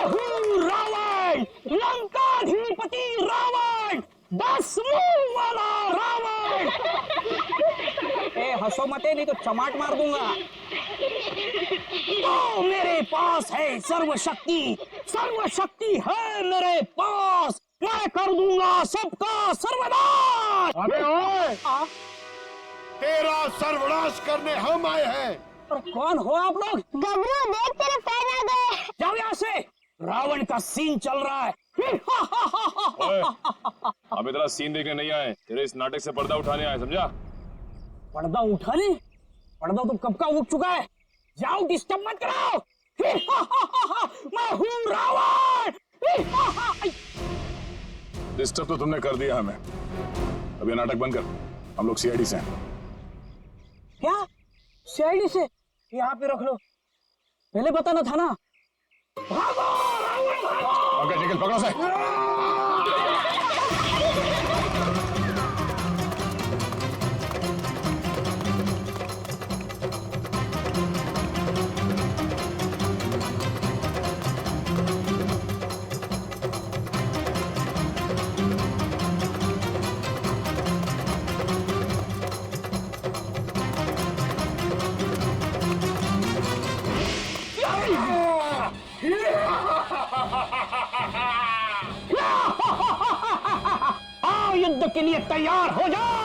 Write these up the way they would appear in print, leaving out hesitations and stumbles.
हूँ रावण, लंकाधिपति रावण, 10 मुंह वाला रावण। ए हंसो मते नहीं तो चमाट मार दूंगा। तो मेरे पास है सर्वशक्ति, सर्वशक्ति है मेरे पास, मैं कर दूंगा सबका सर्वनाश। अबे ओए, तेरा सर्वनाश करने हम आए हैं। और कौन हो आप लोग? गबरू देख तेरे पैर आ गए। जाओ यहाँ से, रावण का सीन चल रहा है। ओए, हम इतना सीन देखने नहीं आए, तेरे इस नाटक से पर्दा उठाने आए, समझा? पर्दा उठाने? पर्दा तो कब का उठ चुका है। जाओ, डिस्टर्ब मत कराओ। मैं हूँ रावण। डिस्टर्ब तो तुमने कर दिया हमें। अब ये नाटक बंद कर, हम लोग सीआईडी से हैं। क्या सीआईडी से? यहाँ पे रख लो, पहले बताना था ना। भागो रावण भागो। ओके निकल, पकड़ो से। आओ युद्ध के लिए तैयार हो जाओ।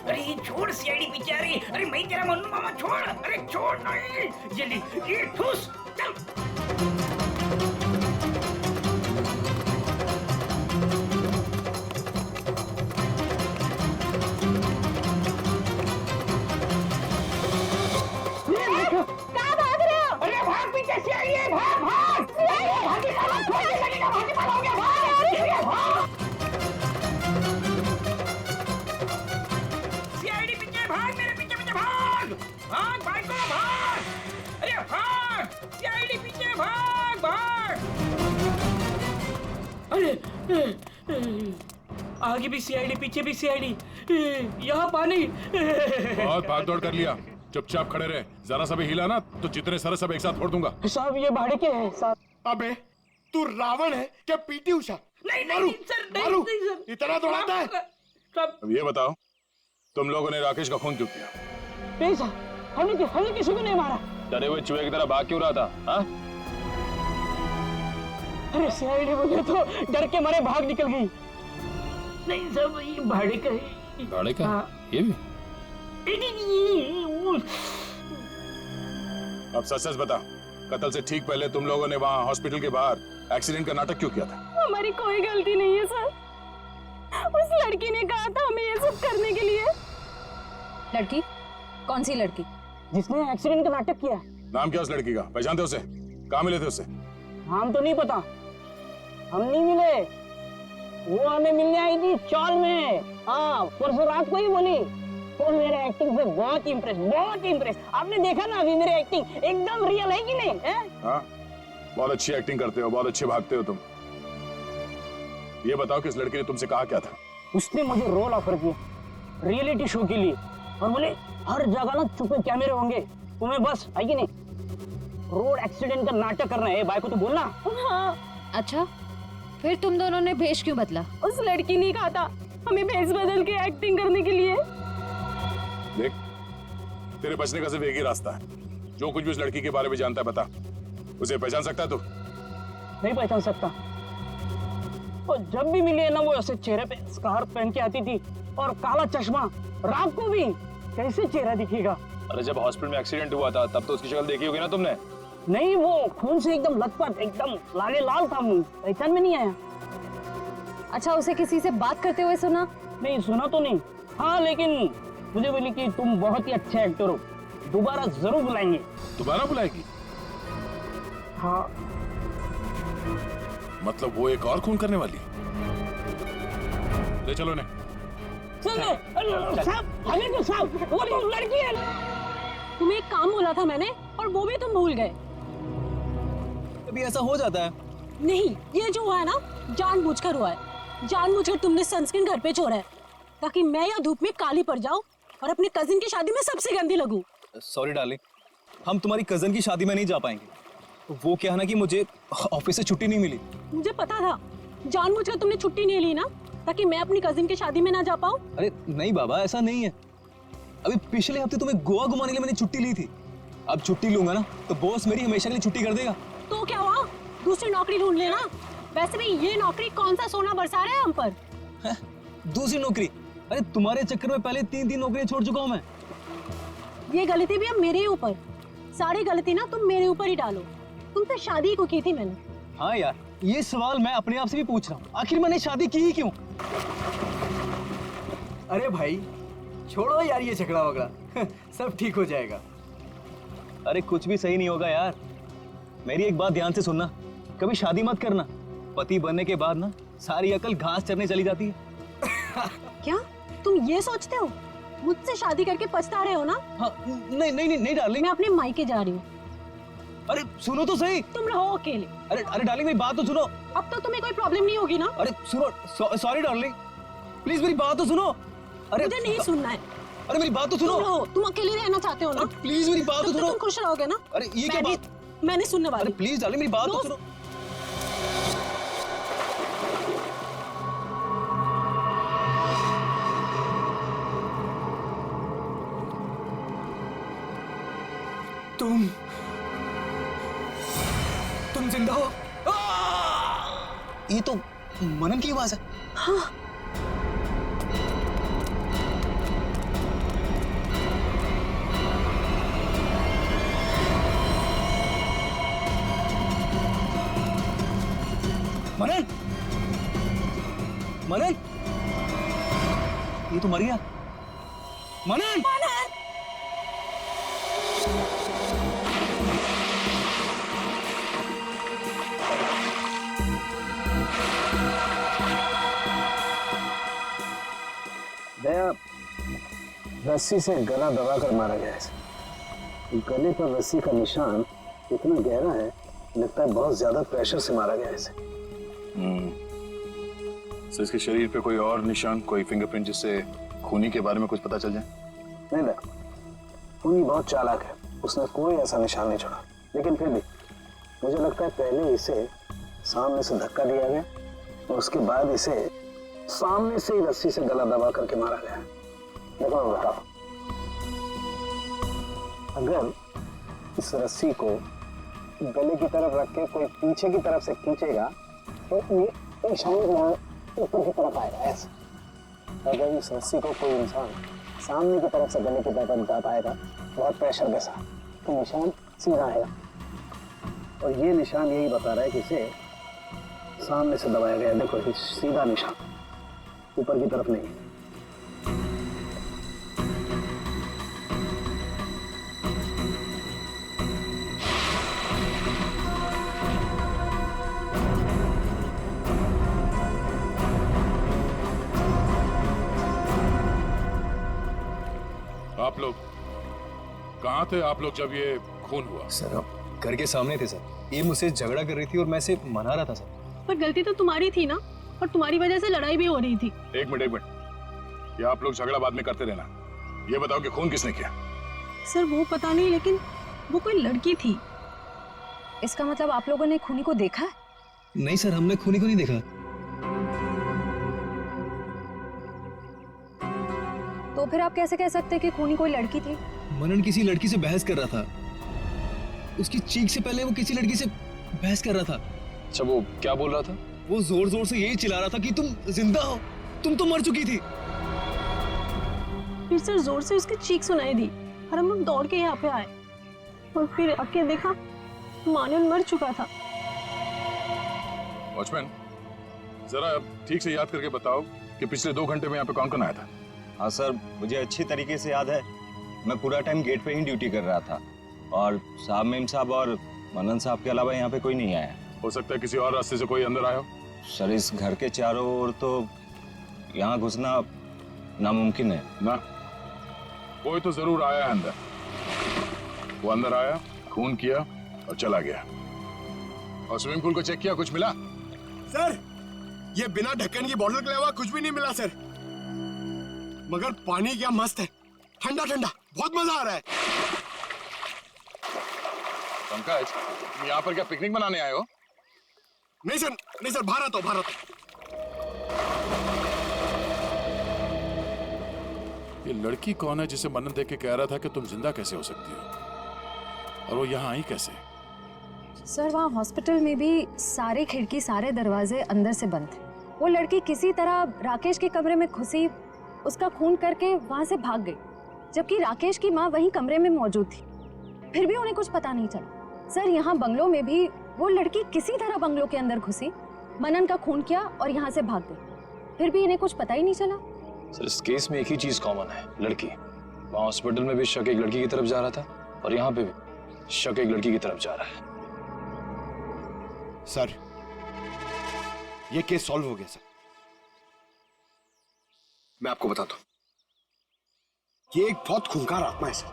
अरे छोड़ सीआईडी बेचारी, अरे मैं तेरा मन्नू मामा, छोड़, अरे छोड़ नहीं, जल्दी ये ठूस चल। कहाँ भाग रहे हो? अरे भाग, पीछे सीआईडी है, भाग भाग। भागी साला, छोड़ लगेगा, भागी पालोगे, भाग। सीआईडी पीछे भाग, मेरे पीछे पीछे भाग, भाग भाग को भाग, अरे भाग, सीआईडी पीछे भाग भाग। अरे आगे भी सीआईडी, पीछे भी सीआईडी, यहाँ पानी। बहुत भाग दौड़ कर लिया, चुपचाप खड़े रहे। जरा सा भी हिला ना तो जितने सारे सब एक साथ फोड़ दूंगा। साहब ये भाड़े के हैं साहब। अबे तू रावण है क्या पीटी उषा? नहीं मारू, नहीं सर, मारू। नहीं सर, इतना दौड़ाता है? सब अब ये बताओ, तुम लोगों ने राकेश का खून क्यों किया? नहीं साहब, हमने किसी को नहीं मारा। डरे हुए चूहे की तरह भाग क्यों रहा था? हाँ? अरे सीआईडी बोले तो डर के मारे भाग निकल गई। नहीं सब ये भाड़े का है। भाड़े का? हाँ। ये भी? नहीं, अब सच सच बता, कत्ल से ठीक पहले तुम लोगों ने वहाँ हॉस्पिटल के बाहर एक्सीडेंट का नाटक क्यों किया था? हमारी कोई गलती नहीं है सर, उस लड़की ने कहा था हमें ये सब करने के लिए। लड़की? कौन सी लड़की? जिसने एक्सीडेंट का नाटक किया। नाम क्या उस लड़की का? पहचानते उसे? कहाँ मिले थे उससे? नाम तो नहीं पता, हम नहीं मिले। वो हमें मिलने आई थी चौल में। हाँ, परसों रात को ही बोली। तो मेरे एक्टिंग से बहुत इम्प्रेस। आपने देखा ना अभी मेरी एक्टिंग एकदम रियल है कि नहीं है? हाँ, बहुत अच्छी एक्टिंग करते हो, बहुत अच्छे भागते हो तुम। ये बताओ कि इस लड़की ने तुमसे कहा क्या था? उसने मुझे रोल ऑफर किया रियलिटी शो के लिए और बोले हर जगह ना छुपे कैमरे होंगे, तुम्हें बस है कि नहीं रोड एक्सीडेंट का नाटक करना है। भाई को तो बोलना। हाँ, अच्छा, फिर तुम दोनों ने भेष क्यों बदला? उस लड़की ने कहा था हमें भेष बदल के एक्टिंग करने के लिए। देख, तेरे बचने का सिर्फ एक ही रास्ता है। जो कुछ भी उस लड़की के बारे में जानता है बता। उसे पहचान सकता है तू? नहीं पहचान सकता। और जब भी मिली है ना, वो ऐसे चेहरे पे स्कार्फ पहन के आती थी और काला चश्मा। रात को भी कैसे चेहरा दिखेगा? अरे जब हॉस्पिटल में एक्सीडेंट हुआ था तब तो उसकी शक्ल देखी होगी ना तुमने? नहीं, वो खून से एकदम लथपथ, एकदम लाले लाल था मुंह, पहचान में नहीं आया। अच्छा, उसे किसी से बात करते हुए सुना? नहीं सुना तो नहीं। हाँ, लेकिन मुझे बोली कि तुम बहुत ही अच्छे एक्टर हो, दोबारा जरूर बुलाएंगे। दोबारा बुलाएगी? हाँ। मतलब वो एक और खून करने वाली? ले चलो ने, साहब हमें तो साहब वो तो लड़की है। तुम्हें एक काम बोला था मैंने और वो भी तुम भूल गए। कभी ऐसा हो जाता है। नहीं, ये जो हुआ है ना जानबूझकर हुआ है। जानबूझकर तुमने सनस्क्रीन घर पे छोड़ा है ताकि मैं या धूप में काली पड़ जाऊं और अपने कजिन की शादी में सबसे गंदी लगूं। सॉरी डार्लिंग, हम तुम्हारी कजन की शादी में नहीं जा पाएंगे। वो क्या है ना कि मुझे ऑफिस से छुट्टी नहीं मिली। मुझे पता था, जानबूझकर तुमने छुट्टी नहीं ली ना ताकि मैं अपनी कजिन की शादी में ना जा पाऊं। अरे नहीं बाबा, ऐसा नहीं है। अभी पिछले हफ्ते तुम्हें गोवा घुमाने के लिए मैंने छुट्टी ली थी। अब छुट्टी लूंगा ना तो बॉस मेरी हमेशा के लिए छुट्टी कर देगा। तो क्या हुआ, दूसरी नौकरी ढूंढ लेना। वैसे भी ये नौकरी कौन सा सोना बरसा रहा है हम पर। हैं? दूसरी नौकरी? अरे तुम्हारे चक्कर में पहले 3 नौकरियां छोड़ चुका हूं मैं। ये गलती भी अब मेरे ही ऊपर। सारी गलती ना तुम मेरे ऊपर ही डालो। तुमसे शादी को की थी मैंने। हाँ यार, ये सवाल मैं अपने आप से भी पूछ रहा हूँ, आखिर मैंने शादी की ही क्यों? अरे भाई छोड़ो यार ये झगड़ा वगड़ा सब ठीक हो जाएगा। अरे कुछ भी सही नहीं होगा यार। मेरी एक बात ध्यान से सुनना, कभी शादी मत करना। पति बनने के बाद ना सारी अकल घास चरने चली जाती है। क्या तुम ये सोचते हो मुझसे शादी करके पछता रहे हो ना? हाँ, नहीं नहीं नहीं, नहीं डार्लिंग। मैं अपने मायके जा रही हूँ। अरे सुनो तो सही। तुम रहो अकेले। अरे डार्लिंग मेरी बात तो सुनो। अब तो तुम्हें कोई प्रॉब्लम नहीं होगी ना? अरे सुनो, सॉरी डार्लिंग, प्लीज मेरी बात तो सुनो। अरे मुझे नहीं सुनना है। अरे मेरी बात तो सुनो। तुम रहो, तुम अकेले रहना चाहते हो ना? प्लीज मेरी बात तो तो सुनो। तुम खुश रहोगे ना? अरे ये क्या बात? मैंने सुनने वाली। अरे प्लीज डार्लिंग मेरी बात तो दोस्त- सुनो। तुम जिंदा हो? ये तो मनन की आवाज है। हाँ। मनन, मनन, ये तो मर गया। मनन, दया रस्सी से गला दबाकर मारा गया है। गले पर रस्सी का निशान इतना गहरा है, लगता है बहुत ज्यादा प्रेशर से मारा गया है इसे। सर इसके शरीर पे कोई और निशान, कोई फिंगरप्रिंट जिससे खूनी के बारे में कुछ पता चल जाए? नहीं देखो, खूनी बहुत चालाक है, उसने कोई ऐसा निशान नहीं छोड़ा। लेकिन फिर भी मुझे लगता है पहले इसे सामने से धक्का दिया गया और उसके बाद इसे सामने से ही रस्सी से गला दबा करके मारा गया। देखो मैं बताओ, अगर इस रस्सी को गले की तरफ रख के कोई पीछे की तरफ से खींचेगा तो ये निशान ऊपर की तरफ आएगा ऐसे। अगर इस रस्सी को कोई इंसान सामने की तरफ से गले की तरफ दबाएगा बहुत प्रेशर के साथ तो निशान सीधा आएगा। और ये निशान यही बता रहा है कि इसे सामने से दबाया गया। देखो ये सीधा निशान, ऊपर की तरफ नहीं। आप लोग कहाँ थे आप लोग जब ये खून हुआ? सर आप घर के सामने थे सर। ये मुझसे झगड़ा कर रही थी और मैं इसे मना रहा था सर। पर गलती तो तुम्हारी थी ना, और तुम्हारी वजह से लड़ाई भी हो रही थी। एक मिनट, ये आप लोग झगड़ा बाद में करते रहना। ये बताओ कि खून किसने किया? सर वो पता नहीं, लेकिन वो कोई लड़की थी। इसका मतलब आप लोगों ने खूनी को देखा है? नहीं सर, हमने खूनी को नहीं देखा। तो फिर आप कैसे कह सकते हैं कि खूनी कोई लड़की थी? मनन किसी लड़की से बहस कर रहा था। उसकी चीख से पहले वो किसी लड़की से बहस कर रहा था। अच्छा वो क्या बोल रहा था? वो जोर जोर से यही चिल्ला रहा था कि तुम जिंदा हो, तुम तो मर चुकी थी। फिर सर जोर से उसकी चीख सुनाई दी और हम लोग दौड़ के यहाँ पे आए और फिर आके देखा मानन मर चुका था। वॉचमैन, जरा ठीक से याद करके बताओ कि पिछले 2 घंटे में यहाँ पे कौन कौन आया था? हाँ सर, मुझे अच्छी तरीके से याद है। मैं पूरा टाइम गेट पे ही ड्यूटी कर रहा था और साहब मेम साहब और मनन साहब के अलावा यहाँ पे कोई नहीं आया। हो सकता है किसी और रास्ते से कोई अंदर आया हो। सर इस घर के चारों ओर तो यहाँ घुसना नामुमकिन है। ना, कोई तो जरूर आया है अंदर। वो अंदर आया, खून किया और चला गया। और स्विमिंग पूल को चेक किया, कुछ मिला? सर, ये बिना ढक्कन की बोतल के अलावा कुछ भी नहीं मिला सर। मगर पानी क्या मस्त है, ठंडा ठंडा, बहुत मजा आ रहा है। पंकज, तुम यहाँ पर क्या पिकनिक मनाने आए हो? नहीं सर, बाहर आता हूँ, बाहर आता हूँ। ये लड़की कौन है जिसे मनन देख के कह रहा था कि तुम जिंदा कैसे हो सकती हो, और वो यहाँ आई कैसे? सर वहाँ हॉस्पिटल में भी सारे खिड़की सारे दरवाजे अंदर से बंद थे। वो लड़की किसी तरह राकेश के कमरे में घुसी, उसका खून करके वहाँ से भाग गई, जबकि राकेश की माँ वहीं कमरे में मौजूद थी। फिर भी उन्हें कुछ पता नहीं चला। सर यहाँ बंगलों में भी वो लड़की किसी तरह बंगलों के अंदर घुसी, मनन का खून किया और यहाँ से भाग गई, फिर भी इन्हें कुछ पता ही नहीं चला। सर इस केस में एक ही चीज कॉमन है, लड़की। वहाँ हॉस्पिटल में भी शक एक लड़की की तरफ जा रहा था और यहाँ पे भी शक एक लड़की की तरफ जा रहा है। सर, ये केस सॉल्व हो गया सर। मैं आपको बताता हूं, ये एक बहुत खूंखार आत्मा है सर,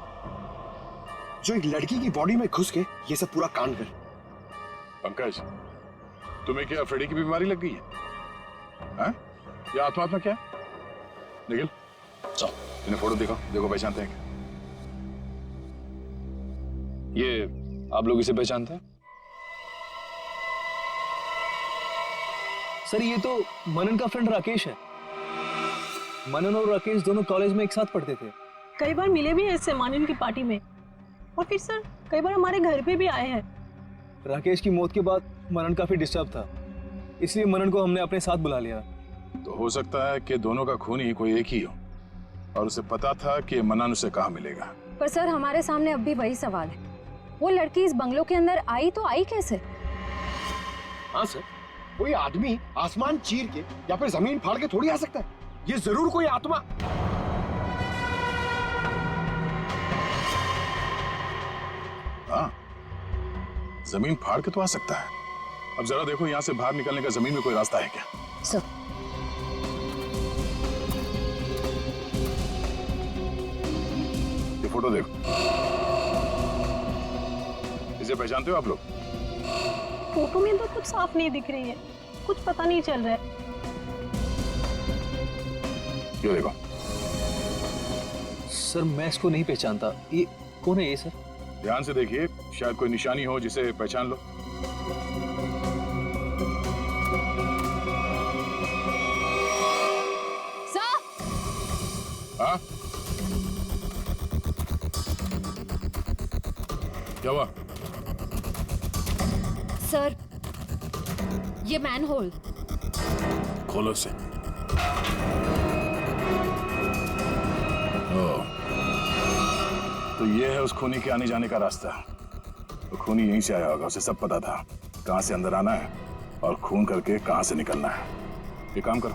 जो एक लड़की की बॉडी में घुस के ये सब पूरा कांड कर। पंकज, तुम्हें क्या अफरीदी की बीमारी लग गई है? हाँ? ये आत्मा क्या है? निखिल, चल इन्हें फोटो दिखाओ, देखो पहचानते हैं क्या? ये आप लोग इसे पहचानते हैं? सर ये तो मनन का फ्रेंड राकेश है। मनन और राकेश दोनों कॉलेज में एक साथ पढ़ते थे। कई बार मिले भी हैं इससे मानन की पार्टी में, और फिर सर कई बार हमारे घर पे भी आए हैं। राकेश की मौत के बाद मनन काफी डिस्टर्ब था, इसलिए मनन को हमने अपने साथ बुला लिया। तो हो सकता है कि दोनों का खून ही कोई एक ही हो, और उसे पता था कि मनन उसे कहाँ मिलेगा। पर सर हमारे सामने अब भी वही सवाल है, वो लड़की इस बंगलों के अंदर आई तो आई कैसे? हाँ सर, कोई आदमी आसमान चीर के या फिर जमीन फाड़ के थोड़ी आ सकता है। ये जरूर कोई आत्मा। हाँ, जमीन फाड़ के तो आ सकता है। अब जरा देखो यहाँ से बाहर निकलने का जमीन में कोई रास्ता है क्या? सर ये फोटो देखो, इसे पहचानते हो आप लोग? फोटो में तो कुछ साफ नहीं दिख रही है, कुछ पता नहीं चल रहा है। ये देखो। सर मैं इसको नहीं पहचानता, ये कौन है ये सर? ध्यान से देखिए, शायद कोई निशानी हो जिसे पहचान लो। सर! हाँ? क्या हुआ? सर ये मैनहोल। खोलो से। ओह, तो ये है उस खूनी के आने जाने का रास्ता। तो खूनी यहीं से आया होगा, उसे सब पता था कहां से अंदर आना है और खून करके कहां से निकलना है। ये काम करो,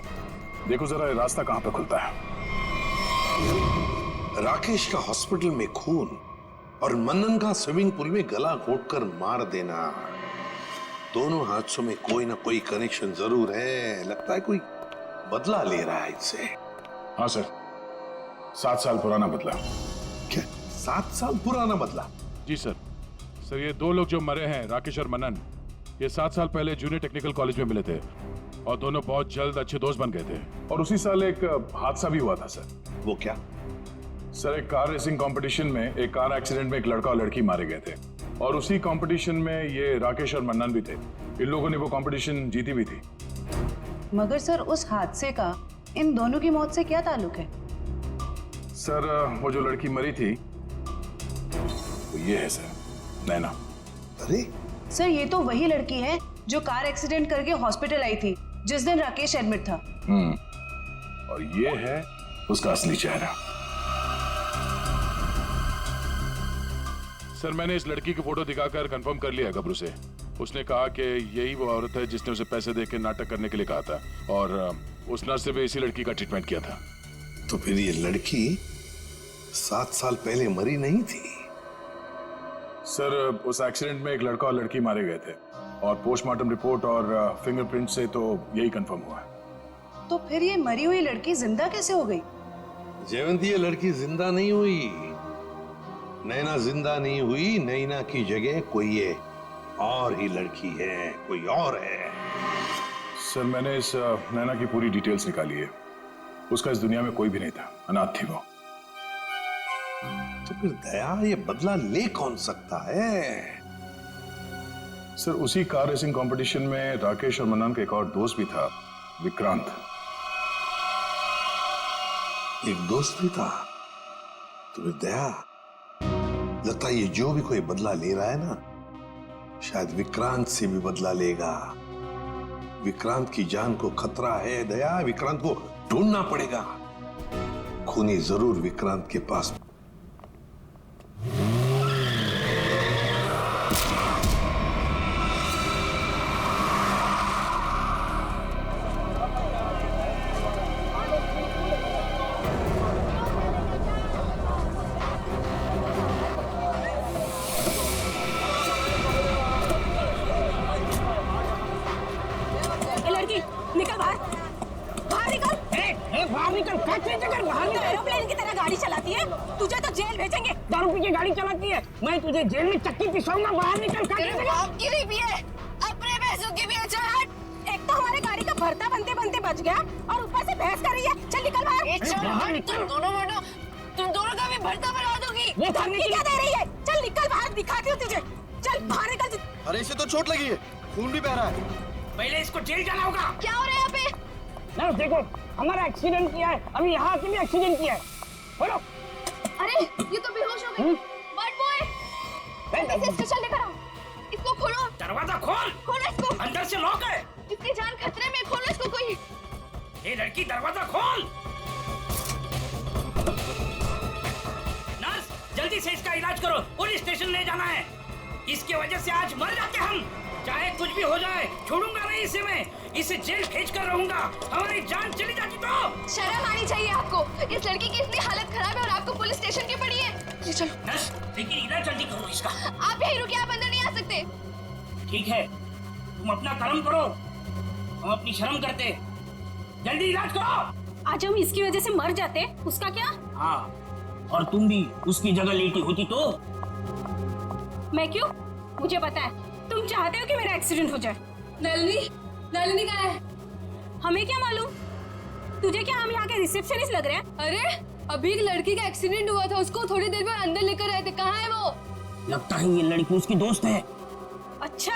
देखो जरा ये रास्ता कहां पे खुलता है। राकेश का हॉस्पिटल में खून और मनन का स्विमिंग पूल में गला घोटकर मार देना, दोनों हादसों में कोई ना कोई कनेक्शन जरूर है। लगता है कोई बदला ले रहा है इससे। हाँ सर, 7 साल पुराना बदला। क्या 7 साल पुराना बदला? जी सर। सर ये 2 लोग जो मरे हैं, राकेश और मनन, ये 7 साल पहले जूनियर टेक्निकल कॉलेज में मिले थे और दोनों बहुत जल्द अच्छे दोस्त बन गए थे। और उसी साल एक हादसा भी हुआ था सर। वो क्या? सर एक कार रेसिंग कंपटीशन में एक कार एक्सीडेंट में एक लड़का और लड़की मारे गए थे, और उसी कंपटीशन में ये राकेश और मनन भी थे। इन लोगों ने वो कंपटीशन जीती भी थी। मगर सर उस हादसे का इन दोनों की मौत से क्या ताल्लुक है? सर वो जो लड़की मरी थी वो ये है सर, नैना। अरे सर ये तो वही लड़की है जो कार एक्सीडेंट करके हॉस्पिटल आई थी जिस दिन राकेश एडमिट था। और ये है उसका असली चेहरा। सर मैंने इस लड़की की फोटो दिखाकर कंफर्म कर लिया गबरू से। उसने कहा कि यही वो औरत है जिसने उसे पैसे देकर नाटक करने के लिए कहा था, और उस नर्स से भी इसी लड़की का ट्रीटमेंट किया था। तो फिर ये लड़की 7 साल पहले मरी नहीं थी? सर उस एक्सीडेंट में एक लड़का और लड़की मारे गए थे, और पोस्टमार्टम रिपोर्ट और फिंगरप्रिंट से तो यही कंफर्म हुआ है। तो फिर ये मरी हुई लड़की जिंदा कैसे हो गई? जयवंती, ये लड़की जिंदा नहीं हुई। नैना जिंदा नहीं हुई। नैना की जगह कोई ये और ही लड़की है, कोई और है। सर, मैंने इस नैना की पूरी डिटेल्स निकाली है। उसका इस दुनिया में कोई भी नहीं था, अनाथ थी वो। तो फिर दया ये बदला ले कौन सकता है? सर, उसी कार रेसिंग कंपटीशन में राकेश और मनन का एक और दोस्त भी था, विक्रांत। एक दोस्त भी था? तो फिर दया, लगता है ये जो भी कोई बदला ले रहा है ना, शायद विक्रांत से भी बदला लेगा। विक्रांत की जान को खतरा है दया, विक्रांत को ढूंढना पड़ेगा। खूनी जरूर विक्रांत के पास। ये लड़की निकल बाहर, बाहर निकल। बाहर निकल, फैक्ट्री से कर बाहर निकल। एरोप्लेन की तरह गाड़ी चलाती है, तुझे तो जेल भेजेंगे। दारू पी के गाड़ी चलाती है, मैं तुझे जेल में चक्की पिसाऊंगा। बाहर निकल, फैक्ट्री से कर। की नहीं पिए, अपने पैसों की भी अच्छा हट। एक तो हमारे गाड़ी का भरता बनते बनते बच गया और ऊपर से बहस कर रही है। चल निकल बाहर। बाहर निकल। तुम दोनों का भी भरता बना दूंगी। वो धमकी क्या दे रही है? चल निकल बाहर, दिखाती हूँ तुझे। चल बाहर निकल। अरे इसे तो चोट लगी है, खून भी बह रहा है। पहले इसको जेल जाना होगा। क्या हो रहा है यहाँ पे? नर्स देखो, हमारा एक्सीडेंट किया है, अभी यहाँ आके भी एक्सीडेंट किया है। बोलो। अरे ये तो बेहोश हो गई। बट बॉय, इसे स्टेशन लेकर आओ। इसको खोलो। दरवाजा खोल। खोलो इसको। अंदर से लॉक है। इसकी जान खतरे में, खोलो इसको कोई। ये लड़की, दरवाजा खोल। नर्स, जल्दी से इसका इलाज करो, पुलिस स्टेशन ले जाना है। इसकी वजह से आज मर जाते हम। चाहे कुछ भी हो जाए, छोड़ूंगा नहीं इसे मैं। इसे जेल भेज कर रहूंगा। हमारी जान चली जाती तो। शर्म आनी चाहिए आपको। इस लड़की की इतनी हालत खराब है और आपको पुलिस स्टेशन की पड़ी है। ये चलो। नर्स, लेकिन इलाज जल्दी करो इसका। आप यहीं रुकिए, आप अंदर नहीं आ सकते। ठीक है, तुम अपना कर्म करो, हम अपनी शर्म करते। जल्दी इलाज करो। आज हम इसकी वजह से मर जाते, उसका क्या? हाँ, और तुम भी उसकी जगह लेटी होती तो। मैं क्यों? मुझे पता है, तुम चाहते हो कि मेरा एक्सीडेंट हो जाए। नलिनी कहाँ है? हमें क्या मालूम? तुझे क्या हम यहाँ के रिसेप्शनिस्ट लग रहे हैं? अरे अभी एक लड़की का एक्सीडेंट हुआ था, उसको थोड़ी देर में अंदर लेकर आए थे। कहाँ है वो? लगता है ये लड़की उसकी दोस्त है। अच्छा,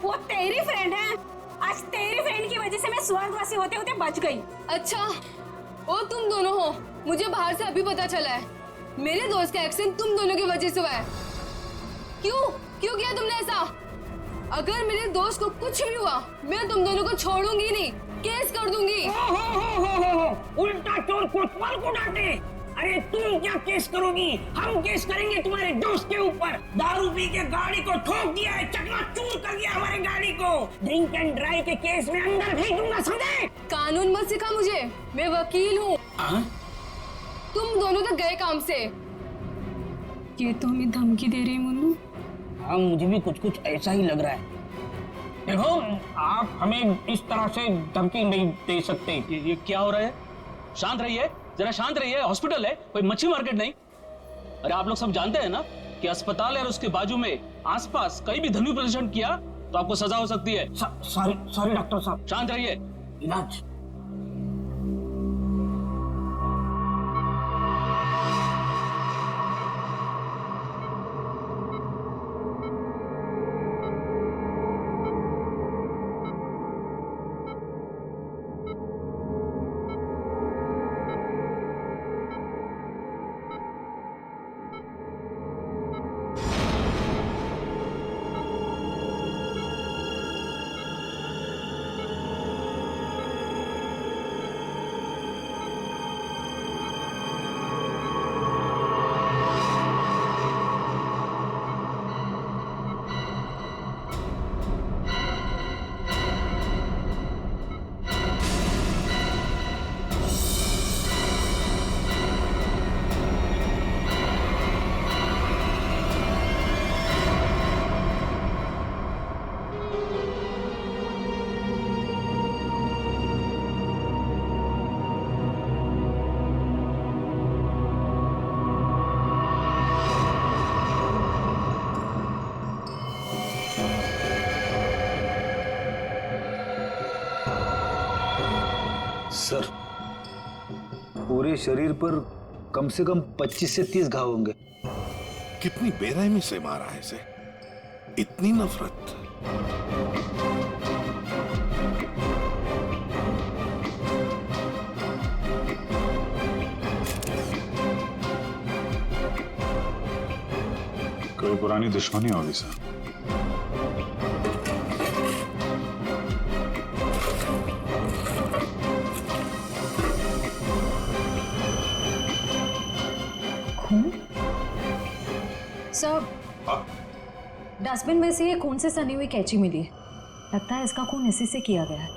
वो तेरी फ्रेंड है। आज तेरी फ्रेंड की वजह से मैं स्वर्गवासी होते होते बच गई। अच्छा, वो तुम दोनों हो। मुझे बाहर से अभी पता चला है, मेरे दोस्त का एक्सीडेंट तुम दोनों की वजह से हुआ है। क्यों क्यों किया तुमने ऐसा? अगर मेरे दोस्त को कुछ भी हुआ, मैं तुम दोनों को छोड़ूंगी नहीं, केस कर दूंगी। हो, उल्टा चोर कोतवाल को डांटे। अरे तुम क्या केस करोगी? हम केस करेंगे तुम्हारे दोस्त के ऊपर। दारू पी के गाड़ी को ठोक दिया है, चकनाचूर कर दिया हमारी गाड़ी को। ड्रिंक एंड ड्राइव के केस में अंदर भेज दूंगा, समझे? कानून मत सिखा मुझे, मैं वकील हूँ। तुम दोनों तो गए काम से। ये तो हमें धमकी दे रही है मुन्नू। हाँ, मुझे भी कुछ कुछ ऐसा ही लग रहा है। देखो, आप हमें इस तरह से धमकी नहीं दे सकते। ये क्या हो रहा है? शांत रहिए, जरा शांत रहिए। हॉस्पिटल है, कोई मच्छी मार्केट नहीं। अरे आप लोग सब जानते हैं ना कि अस्पताल है और उसके बाजू में आसपास कहीं भी ध्वनि प्रदर्शन किया तो आपको सजा हो सकती है। सॉरी डॉक्टर साहब। शांत रहिए। इलाज। सर, पूरे शरीर पर कम से कम 25 से 30 घाव होंगे। कितनी बेरहमी से मारा है इसे, इतनी नफरत। कोई पुरानी दुश्मनी होगी सर। खून? सर, डस्टबिन में से ये खून से सनी हुई कैंची मिली है। लगता है इसका खून इसी से किया गया है।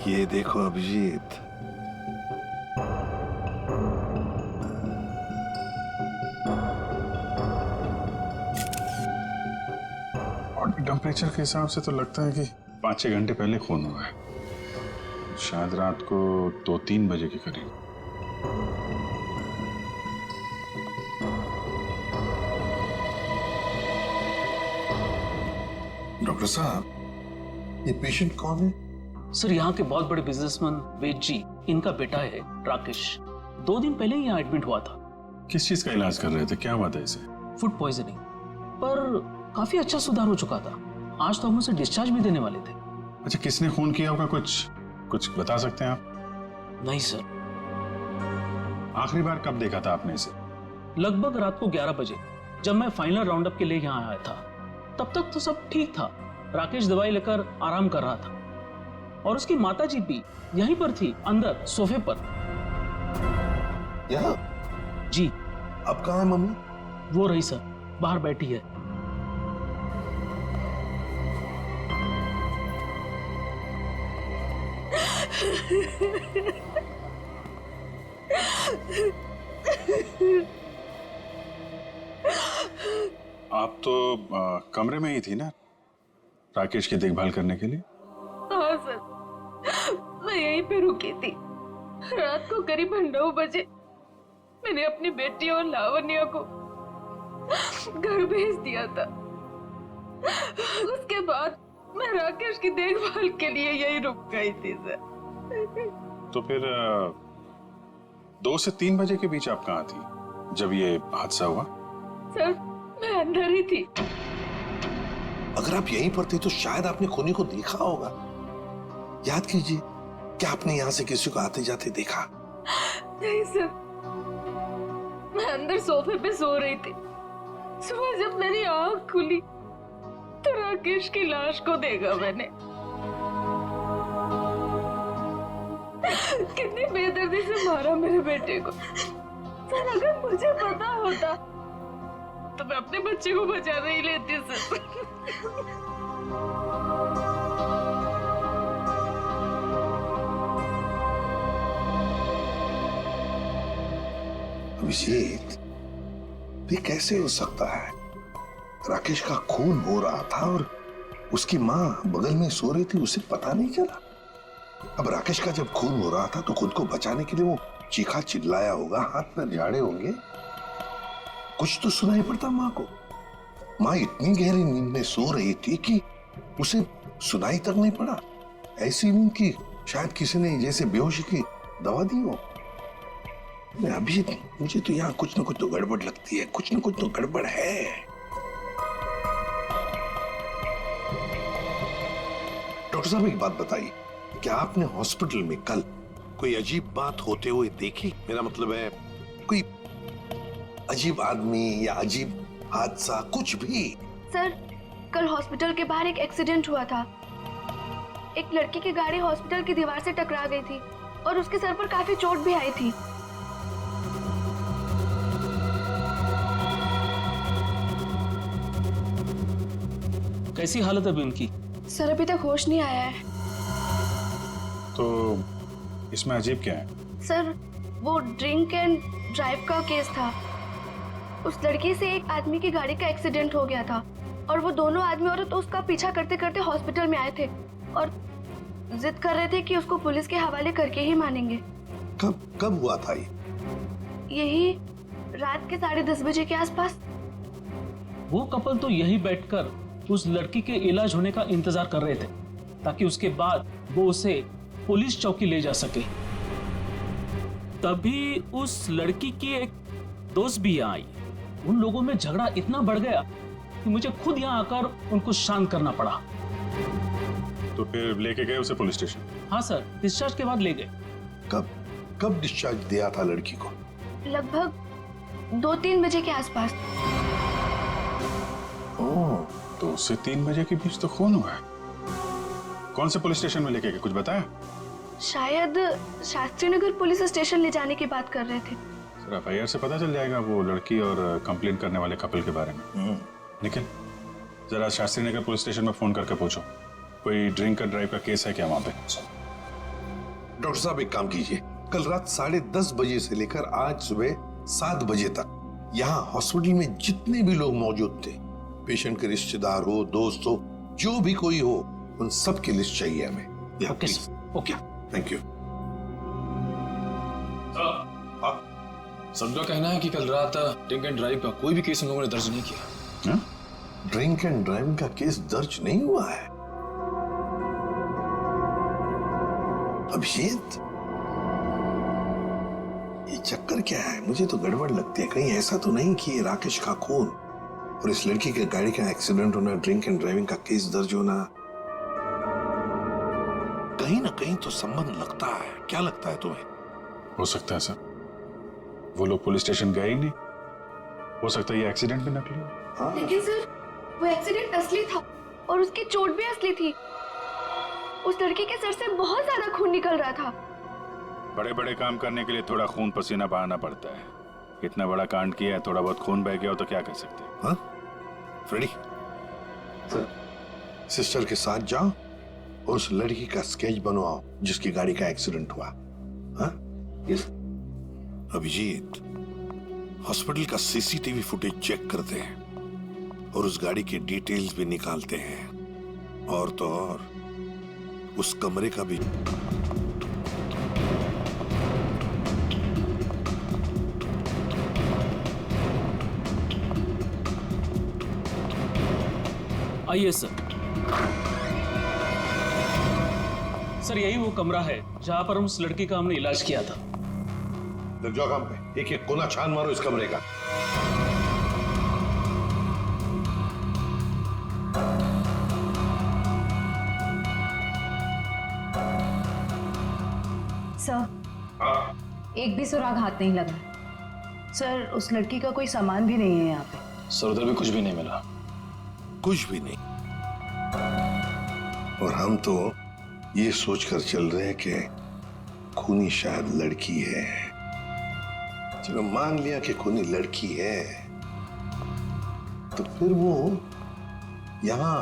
ये देखो अभिजीत, बॉडी टेम्परेचर के हिसाब से तो लगता है कि 5-6 घंटे पहले खून हुआ है, शायद रात को 2-3 बजे के करीब। डॉक्टर साहब, ये पेशेंट कौन है? सर, यहाँ के बहुत बड़े बिजनेसमैन वेद जी, इनका बेटा है राकेश। 2 दिन पहले ही यहाँ एडमिट हुआ था। किस चीज का इलाज कर रहे थे, क्या हुआ था इसे? फूड पॉइजनिंग, पर काफी अच्छा सुधार हो चुका था। आज तो हम उसे डिस्चार्ज भी देने वाले थे। अच्छा, किसने खून किया होगा, कुछ बता सकते हैं आप? नहीं सर। आखिरी बार कब देखा था आपने इसे? लगभग रात को 11 बजे, जब मैं फाइनल राउंड अप के लिए यहाँ आया था। तब तक तो सब ठीक था। राकेश दवाई लेकर आराम कर रहा था और उसकी माताजी भी यहीं पर थी, अंदर सोफे पर। यहाँ? जी। अब कहाँ है मम्मी? वो रही सर, बाहर बैठी है। आप तो कमरे में ही थी ना राकेश की देखभाल करने के लिए? हाँ सर, मैं यहीं पे रुकी थी। रात को करीब 9 बजे मैंने अपनी बेटी और लावण्या को घर भेज दिया था। उसके बाद मैं राकेश की देखभाल के लिए यहीं रुक गई थी सर। तो फिर 2 से 3 बजे के बीच आप कहाँ थी जब ये हादसा हुआ? सर, मैं अंदर ही थी। अगर आप यहीं पर थे तो शायद आपने खूनी को देखा होगा। याद कीजिए, क्या आपने यहाँ से किसी को आते जाते देखा? नहीं सर, मैं अंदर सोफे पे सो रही थी। सुबह जब मेरी आंख खुली तो राकेश की लाश को देखा मैंने। कितनी बेदर्दी से मारा मेरे बेटे को। सर, अगर मुझे पता होता तो मैं अपने बच्चे को बचा नहीं लेती सर। अभिजीत, ये कैसे हो सकता है? राकेश का खून हो रहा था और उसकी माँ बगल में सो रही थी, उसे पता नहीं चला। अब राकेश का जब खून हो रहा था तो खुद को बचाने के लिए वो चीखा चिल्लाया होगा, हाथ पैर झाड़े होंगे, कुछ तो सुनाई पड़ता माँ को। माँ इतनी गहरी नींद में सो रही थी कि उसे सुनाई तक नहीं पड़ा। ऐसी नींद की शायद किसी ने जैसे बेहोशी की दवा दी हो। अभी मुझे तो यहाँ कुछ न कुछ तो गड़बड़ लगती है, कुछ न कुछ तो गड़बड़ है। डॉक्टर साहब, एक बात बताइए, क्या आपने हॉस्पिटल में कल कोई अजीब बात होते हुए देखी? मेरा मतलब है कोई अजीब आदमी या अजीब हादसा, कुछ भी? सर, कल हॉस्पिटल के बाहर एक एक्सीडेंट हुआ था। एक लड़की की गाड़ी हॉस्पिटल की दीवार से टकरा गई थी और उसके सर पर काफी चोट भी आई थी। कैसी हालत है अभी उनकी? सर, अभी तक होश नहीं आया है। तो इसमें अजीब क्या है? सर, वो ड्रिंक एंड ड्राइव का केस था। उस लड़की से एक आदमी की गाड़ी का एक्सीडेंट हो गया था और वो दोनों आदमी औरत उसका पीछा करते करते हॉस्पिटल में आए थे और जिद कर रहे थे कि उसको पुलिस के हवाले करके ही मानेंगे। कब हुआ था ये? यही रात के 10:30 बजे के आसपास। वो कपल तो यही बैठकर उस लड़की के इलाज होने का इंतजार कर रहे थे ताकि उसके बाद वो उसे पुलिस चौकी ले जा सके। तभी उस लड़की की एक दोस्त भी यहाँ आई। उन लोगों में झगड़ा इतना बढ़ गया कि मुझे खुद यहाँ आकर उनको शांत करना पड़ा। तो फिर लेके गए उसे पुलिस स्टेशन? हाँ सर, डिस्चार्ज के बाद ले गए। कब डिस्चार्ज दिया था लड़की को? लगभग 2-3 बजे के आसपास। ओह, तो उससे 3 बजे के बीच तो खून हुआ है। कौन से पुलिस स्टेशन में लेके गए, कुछ बताया? शायद शास्त्री नगर पुलिस स्टेशन ले जाने की बात कर रहे थे। सर, एफआईआर से पता चल जाएगा वो लड़की और कंप्लेन करने वाले कपल के बारे में। निखिल, जरा शास्त्री नगर पुलिस स्टेशन में फोन करके पूछो कोई ड्रिंक एंड ड्राइव का केस है क्या वहां पे। डॉक्टर साहब एक काम कीजिए, कल रात 10:30 बजे से लेकर आज सुबह 7 बजे तक यहाँ हॉस्पिटल में जितने भी लोग मौजूद थे, पेशेंट के रिश्तेदार हो, दोस्त हो, जो भी कोई हो, उन सब की लिस्ट चाहिए हमें। Okay, thank you. सबका कहना है कि कल रात ड्रिंक एंड ड्राइव का कोई भी केस हम लोगों ने दर्ज नहीं किया। ड्रिंक एंड ड्राइविंग का केस दर्ज नहीं हुआ है? अभिजीत, ये चक्कर क्या है? मुझे तो गड़बड़ लगती है। कहीं ऐसा तो नहीं कि ये राकेश का खून और इस लड़की के गाड़ी का एक्सीडेंट होना, ड्रिंक एंड ड्राइविंग का केस दर्ज होना, कहीं ना कहीं तो संबंध लगता है। क्या लगता है तुम्हें? हो सकता है सर, वो लोग पुलिस स्टेशन गए ही नहीं। हो सकता है ये एक्सीडेंट भी नकली हो। लेकिन सर, वो एक्सीडेंट असली था और उसकी चोट भी असली थी। उस लड़की के सर से बहुत ज्यादा खून निकल रहा था। बड़े बड़े काम करने के लिए थोड़ा खून पसीना बहाना पड़ता है। इतना बड़ा कांड किया है, थोड़ा बहुत खून बह गया हो तो क्या कर सकते हैं। हाँ? फ्रेडी, सिस्टर के साथ जाओ और उस लड़की का स्केच बनवाओ जिसकी गाड़ी का एक्सीडेंट हुआ। हाँ? यस। अभिजीत, हॉस्पिटल का सीसीटीवी फुटेज चेक करते हैं और उस गाड़ी की डिटेल्स भी निकालते हैं, और तो और उस कमरे का भी। आइए सर। सर, यही वो कमरा है जहां पर हम उस लड़की का हमने इलाज किया था। लग जाओ काम पे, एक एक कोना छान मारो इस कमरे का। सर, एक भी सुराग हाथ नहीं लगा। सर, उस लड़की का कोई सामान भी नहीं है यहाँ पे। सर, उधर भी कुछ भी नहीं मिला। कुछ भी नहीं। और हम तो ये सोचकर चल रहे हैं कि खूनी शायद लड़की है। चलो मान लिया कि खूनी लड़की है, तो फिर वो यहां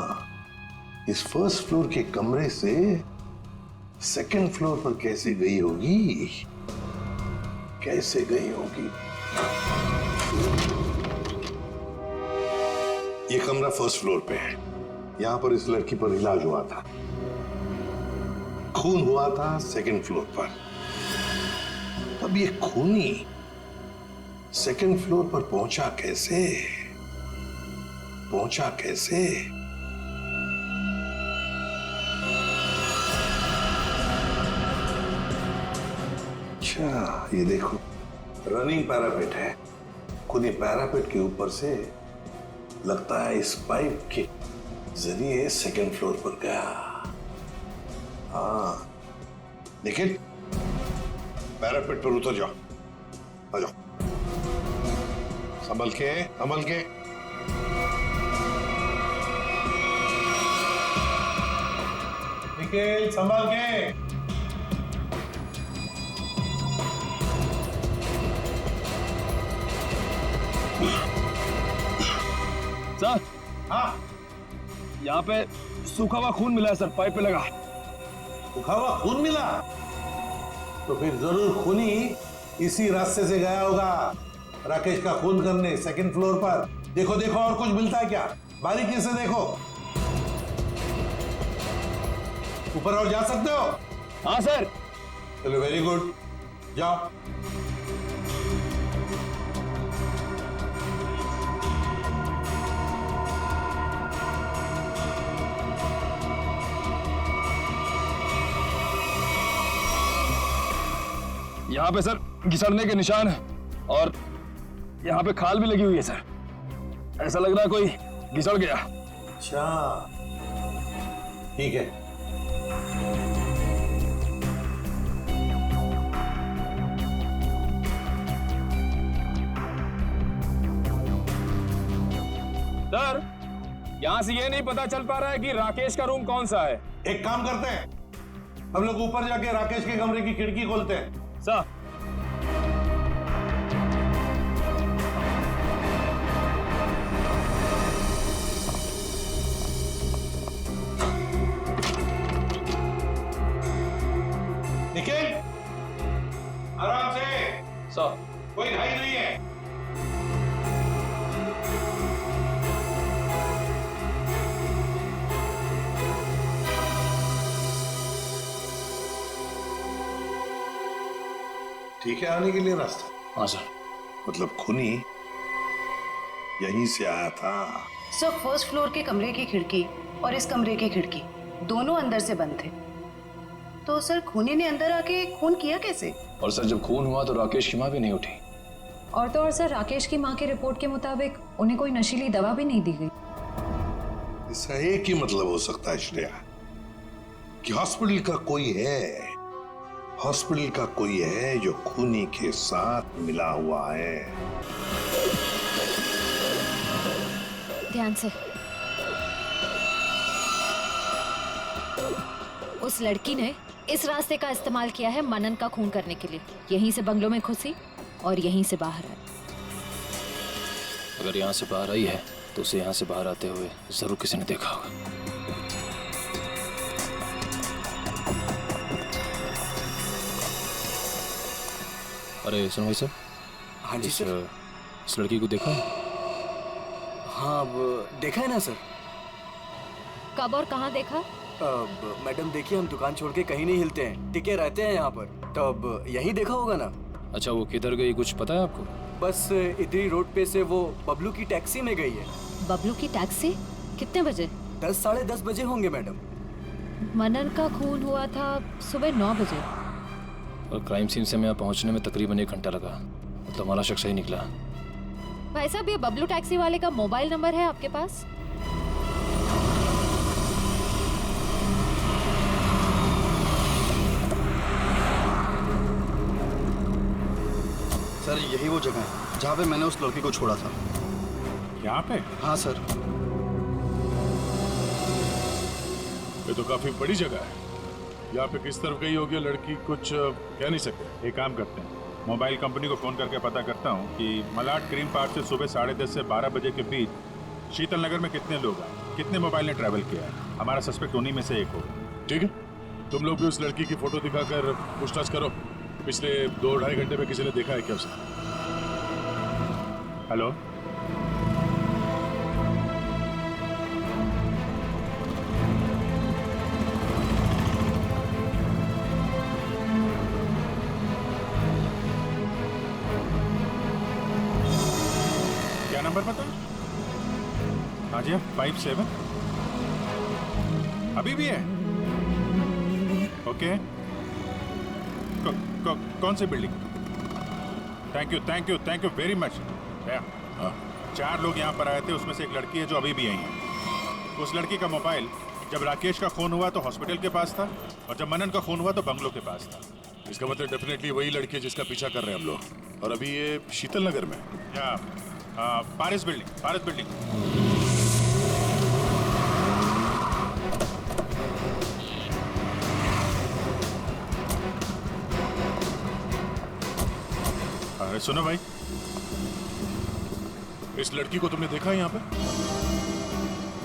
इस फर्स्ट फ्लोर के कमरे से सेकंड फ्लोर पर कैसे गई होगी? कैसे गई होगी? ये कमरा फर्स्ट फ्लोर पे है। यहां पर इस लड़की पर इलाज हुआ था। खून हुआ था सेकंड फ्लोर पर। अब ये खूनी सेकंड फ्लोर पर पहुंचा कैसे? पहुंचा कैसे? अच्छा, ये देखो, रनिंग पैरापेट है। खूनी पैरापेट के ऊपर से लगता है इस पाइप के जरिए सेकंड फ्लोर पर गया। हाँ, लेकिन पैरापेट पर उतर जाओ, आ जाओ, संभल के, संभल के। निखिल, संभल के। सर, हाँ, यहाँ पे सूखा हुआ खून मिला है सर, पाइप पे लगा। सूखा हुआ खून मिला? तो फिर जरूर खूनी इसी रास्ते से गया होगा राकेश का खून करने सेकंड फ्लोर पर। देखो देखो, और कुछ मिलता है क्या? बारीकी से देखो। ऊपर और जा सकते हो? हाँ सर। चलो, वेरी गुड, जाओ। यहाँ पे सर घिसड़ने के निशान है और यहाँ पे खाल भी लगी हुई है सर। ऐसा लग रहा है कोई घिसड़ गया। अच्छा, ठीक है। सर, यहाँ से ये नहीं पता चल पा रहा है कि राकेश का रूम कौन सा है। एक काम करते हैं, हम लोग ऊपर जाके राकेश के कमरे की खिड़की खोलते हैं। सर, निखिल, आराम से। सर, कोई घाई नहीं है। ठीक है आने के लिए रास्ता? हाँ सर। मतलब खूनी यहीं से आया था? सर, फर्स्ट फ्लोर के कमरे की खिड़की और इस कमरे की खिड़की दोनों अंदर से बंद थे। तो सर, खूनी ने अंदर आके खून किया कैसे? और सर जब खून हुआ तो राकेश की माँ भी नहीं उठी। और तो और सर, राकेश की माँ की रिपोर्ट के मुताबिक उन्हें कोई नशीली दवा भी नहीं दी गई। इसका एक ही मतलब हो सकता है श्रेया, कि हॉस्पिटल का कोई है, हॉस्पिटल का कोई है जो खूनी के साथ मिला हुआ है। ध्यान से। उस लड़की ने इस रास्ते का इस्तेमाल किया है मनन का खून करने के लिए। यहीं से बंगलों में घुसी और यहीं से बाहर आई। अगर यहाँ से बाहर आई है तो उसे यहाँ से बाहर आते हुए जरूर किसी ने देखा होगा। अरे सुनो भाई साहब। हाँ जी सर। इस लड़की को देखा? हाँ, अब देखा है ना सर। कब और कहाँ देखा? अब मैडम देखिए, हम दुकान छोड़ के कहीं नहीं हिलते हैं, टिके रहते हैं यहाँ पर, तो अब यही देखा होगा ना। अच्छा, वो किधर गई कुछ पता है आपको? बस इधरी रोड पे से वो बबलू की टैक्सी में गई है। बबलू की टैक्सी? कितने बजे? 10 साढ़े 10 बजे होंगे मैडम। मनन का खून हुआ था सुबह 9 बजे। और क्राइम सीन से मैं यहाँ पहुँचने में तकरीबन 1 घंटा लगा। मतलब हमारा शख्स सही निकला। भाई साहब, ये बबलू टैक्सी वाले का मोबाइल नंबर है आपके पास? सर, यही वो जगह है जहाँ पे मैंने उस लड़की को छोड़ा था। यहाँ पे? हाँ सर। ये तो काफी बड़ी जगह है। यहाँ पे किस तरफ गई होगी लड़की कुछ कह नहीं सकते। एक काम करते हैं, मोबाइल कंपनी को फोन करके पता करता हूँ कि मलाड क्रीम पार्क से सुबह 10:30 से 12 बजे के बीच शीतल नगर में कितने लोग आए, कितने मोबाइल ने ट्रैवल किया है। हमारा सस्पेक्ट उन्हीं में से एक होगा। ठीक है, तुम लोग भी उस लड़की की फोटो दिखाकर पूछताछ करो। पिछले 2-2.5 घंटे में किसी ने देखा है क्या उसे? हेलो, क्या नंबर पता? हाँ जी, 57 अभी भी है? ओके, कौन सी building? Thank you very much. 4 लोग यहाँ पर आए थे, उसमें से एक लड़की है जो अभी भी आई है। उस लड़की का मोबाइल जब राकेश का खून हुआ तो हॉस्पिटल के पास था, और जब मनन का खून हुआ तो बंगलों के पास था। इसका मतलब डेफिनेटली वही लड़की है जिसका पीछा कर रहे हैं हम लोग। और अभी ये शीतल नगर में या पारिस बिल्डिंग। अरे सुनो भाई, इस लड़की को तुमने देखा है यहाँ पे?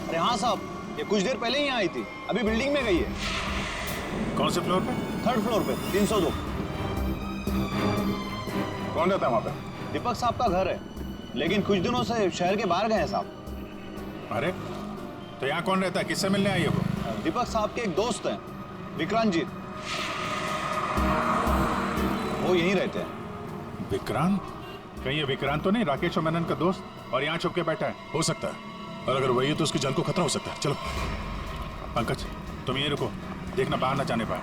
अरे हाँ साहब, ये कुछ देर पहले ही यहाँ आई थी, अभी बिल्डिंग में गई है। कौन से फ्लोर पे? 3rd फ्लोर पे, 302। कौन रहता है वहाँ पे? दीपक साहब का घर है, लेकिन कुछ दिनों से शहर के बाहर गए हैं साहब। अरे तो यहाँ कौन रहता है, किससे मिलने आई है वो? दीपक साहब के एक दोस्त हैं, विक्रांत जी, वो यहीं रहते हैं। विक्रांत? कहीं ये विक्रांत तो नहीं राकेश और मनन का दोस्त, और यहाँ छुप के बैठा है? हो सकता है, और अगर वही है तो उसकी जान को खतरा हो सकता है। चलो पंकज, तुम ये रुको, देखना बाहर ना जाने पाए।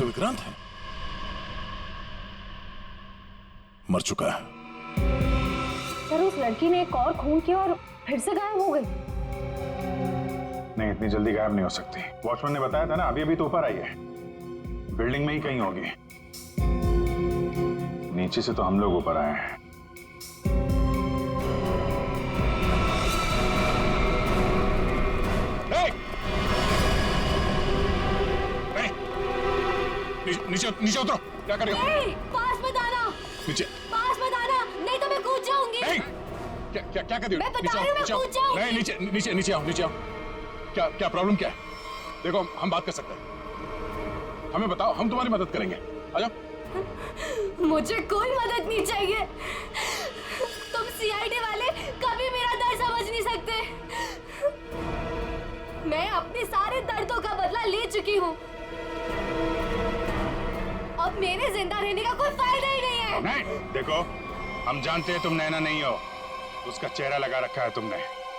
तो विक्रांत है, मर चुका है। सर उस लड़की ने एक और खून किया और फिर से गायब हो गई। नहीं, इतनी जल्दी गायब नहीं हो सकती। वॉचमैन ने बताया था ना, अभी अभी तो ऊपर आई है, बिल्डिंग में ही कहीं होगी। नीचे से तो हम लोग ऊपर आए हैं। नीचे नीचे उतरो, क्या कर रही हो? पास मत आना, नीचे पास मत आना, नहीं तो मैं कूद जाऊंगी। नहीं, क्या क्या क्या कर रही हो? मैं बता रही हूँ, मैं कूद जाऊंगी। नहीं, नीचे नीचे नीचे आओ, नीचे आओ। क्या क्या प्रॉब्लम क्या है? देखो, हम बात कर सकते हैं। हमें बताओ, हम तुम्हारी मदद करेंगे। आ जाओ। मुझे कोई मदद नहीं चाहिए। तुम सीआईडी वाले कभी मेरा दर्द समझ नहीं सकते। मैं अपने सारे दर्दों का बदला ले चुकी हूँ। अब मेरे जिंदा रहने का कोई फायदा ही नहीं है। नहीं, देखो, हम जानते हैं तुम नैना नहीं हो। उसका चेहरा लगा रखा है तुमने,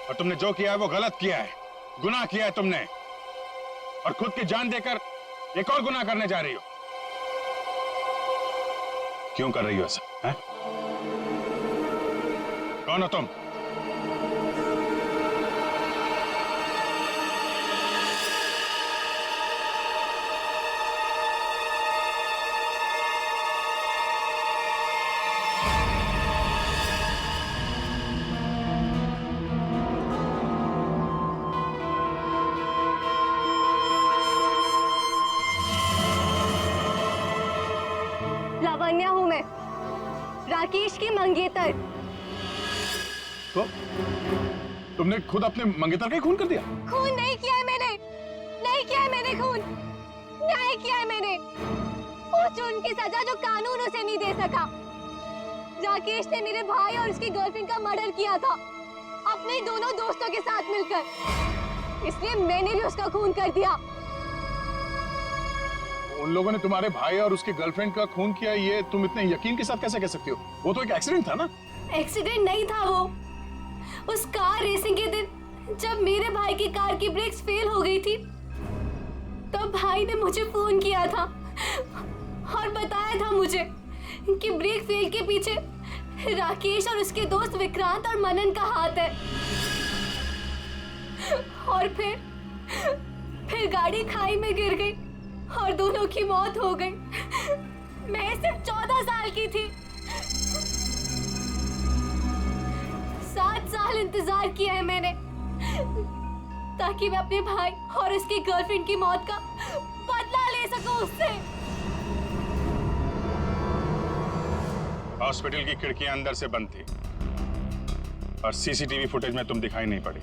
और तुमने जो किया है वो गलत किया है, गुनाह किया है तुमने, और खुद की जान देकर एक और गुनाह करने जा रही हो। क्यों कर रही हो ऐसा? हैं? कौन हो तुम? लावण्या हूँ मैं, राकेश की मंगेतर। तो तुमने खुद अपने मंगेतर का ही खून कर दिया? खून नहीं किया है मैंने, नहीं किया है मैंने खून, न्याय किया है मैंने। उस जुर्म की सजा जो कानून उसे नहीं दे सका। राकेश ने मेरे भाई और उसकी गर्लफ्रेंड का मर्डर किया था, अपने दोनों दोस्तों के साथ मिलकर, इसलिए मैंने भी उसका खून कर दिया। उन लोगों ने तुम्हारे भाई और उसके गर्लफ्रेंड का खून किया, ये तुम इतने यकीन के साथ कैसे कह सकती हो? वो तो एक एक्सीडेंट था ना? एक्सीडेंट नहीं था वो। उस कार रेसिंग के दिन जब मेरे भाई की कार की ब्रेक्स फेल हो गई थी, तब भाई ने मुझे फोन किया था और बताया था मुझे कि ब्रेक फेल के पीछे राकेश और उसके दोस्त विक्रांत और मनन का हाथ है। और फिर गाड़ी खाई में गिर गई और दोनों की मौत हो गई। मैं सिर्फ 14 साल की थी। 7 साल इंतजार किया है मैंने, ताकि मैं अपने भाई और उसकी गर्लफ्रेंड की मौत का बदला ले सकूं उससे। हॉस्पिटल की खिड़कियां अंदर से बंद थी और सीसीटीवी फुटेज में तुम दिखाई नहीं पड़ी।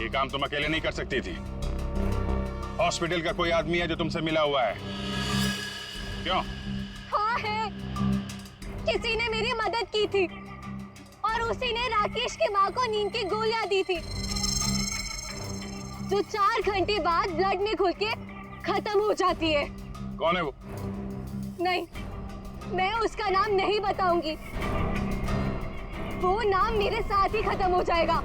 ये काम तुम अकेले नहीं कर सकती थी। हॉस्पिटल का कोई आदमी है जो तुमसे मिला हुआ है? क्यों? हाँ है, किसी ने मेरी मदद की थी और उसी ने राकेश की माँ को नींद की गोलियां दी थी, जो 4 घंटे बाद ब्लड में घुल के खत्म हो जाती है। कौन है वो? नहीं, मैं उसका नाम नहीं बताऊंगी। वो नाम मेरे साथ ही खत्म हो जाएगा।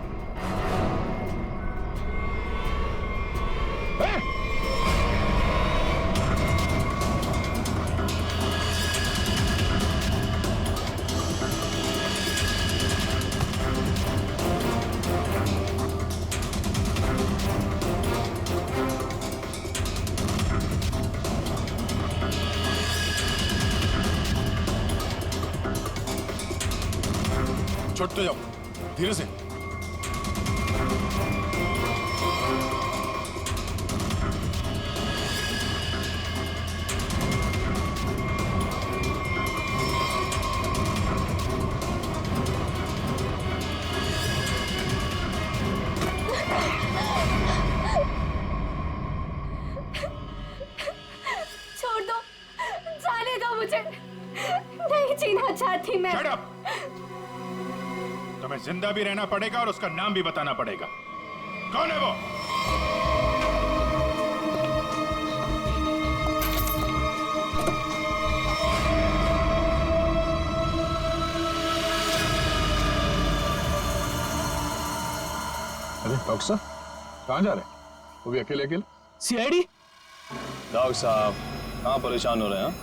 छोड़ते जाओ, धीरे से। छोड़ दो, जाने दो मुझे, नहीं जीना चाहती मैं। Shut up! तुम्हें जिंदा भी रहना पड़ेगा और उसका नाम भी बताना पड़ेगा। कौन है वो? अरे डॉक्टर साहब, कहाँ जा रहे हैं? वो भी अकेले अकेले? सीआईडी? डॉक्टर साहब, कहाँ परेशान हो रहे हैं?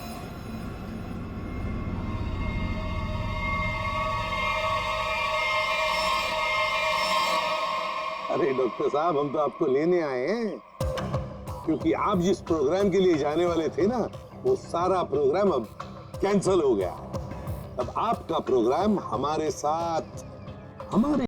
अरे डॉक्टर साहब, हम तो आपको लेने आए हैं, क्योंकि आप जिस प्रोग्राम के लिए जाने वाले थे ना, वो सारा प्रोग्राम अब कैंसिल हो गया। अब आपका प्रोग्राम हमारे साथ, हमारे